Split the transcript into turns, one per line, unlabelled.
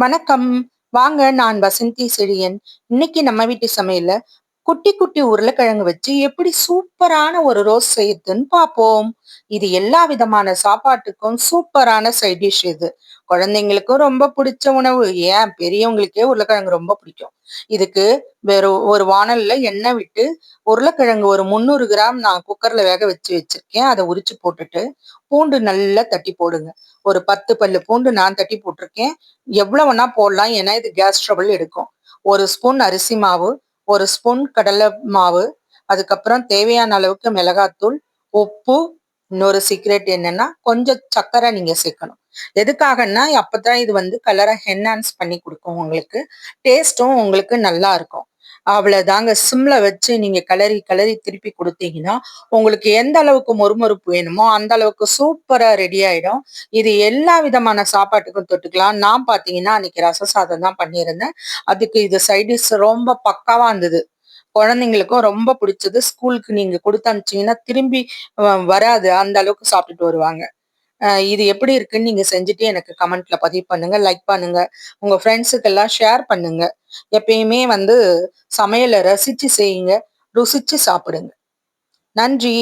வணக்கம். வாங்க, நான் வசந்தி செழியன். இன்னைக்கு நம்ம வீட்டு சமையல்ல குட்டி குட்டி உருளைக்கிழங்கு வச்சு எப்படி சூப்பரான ஒரு ரோஸ்ட் செய்யுதுன்னு பார்ப்போம். இது எல்லா விதமான சாப்பாட்டுக்கும் சூப்பரான சைட் டிஷ் இது. குழந்தைங்களுக்கும் ரொம்ப பிடிச்ச உணவு. ஏன் பெரியவங்களுக்கே உருளைக்கிழங்கு ரொம்ப பிடிக்கும். இதுக்கு ஒரு வாணல்ல எண்ணெய் விட்டு உருளைக்கிழங்கு ஒரு 300 கிராம் நான் குக்கர்ல வேக வச்சு வச்சிருக்கேன். அதை உரிச்சு போட்டுட்டு பூண்டு நல்லா தட்டி போடுங்க. ஒரு 10 பல்லு பூண்டு நான் தட்டி போட்டிருக்கேன். எவ்வளவு வேணா போடலாம், ஏன்னா இது கேஸ் ட்ரபிள் எடுக்கும். ஒரு ஸ்பூன் அரிசி மாவு, ஒரு ஸ்பூன் கடலை மாவு, அதுக்கப்புறம் தேவையான அளவுக்கு மிளகாத்தூள், உப்பு. இன்னொரு சீக்ரெட் என்னன்னா கொஞ்சம் சர்க்கரை நீங்க சேர்க்கணும். எதுக்காகன்னா அப்பதான் இது கலரை என்ஹான்ஸ் பண்ணி கொடுக்கும், உங்களுக்கு டேஸ்டும் உங்களுக்கு நல்லா இருக்கும். அவ்வளவுதாங்க. சிம்ல வச்சு நீங்க கிளறி கிளறி திருப்பி கொடுத்தீங்கன்னா உங்களுக்கு எந்த அளவுக்கு மொறுமொறுப்பு வேணுமோ அந்த அளவுக்கு சூப்பரா ரெடி ஆயிடும். இது எல்லா விதமான சாப்பாட்டுக்கும் தொட்டுக்கலாம். நான் பாத்தீங்கன்னா அன்னைக்கு ரச சாதம் தான் பண்ணியிருந்தேன். அதுக்கு இது சைடிஷ் ரொம்ப பக்காவா இருந்தது. குழந்தைங்களுக்கும் ரொம்ப பிடிச்சது. ஸ்கூலுக்கு நீங்க கொடுத்து அனுப்பிச்சீங்கன்னா திரும்பி வராது, அந்த அளவுக்கு சாப்பிட்டுட்டு வருவாங்க. இது எப்படி இருக்குன்னு நீங்க செஞ்சுட்டு எனக்கு கமெண்ட்ல பதிவு பண்ணுங்க, லைக் பண்ணுங்க, உங்க ஃப்ரெண்ட்ஸுக்கு எல்லாம் ஷேர் பண்ணுங்க. எப்பயுமே சமையலை ரசிச்சு செய்யுங்க, ருசிச்சு சாப்பிடுங்க. நன்றி.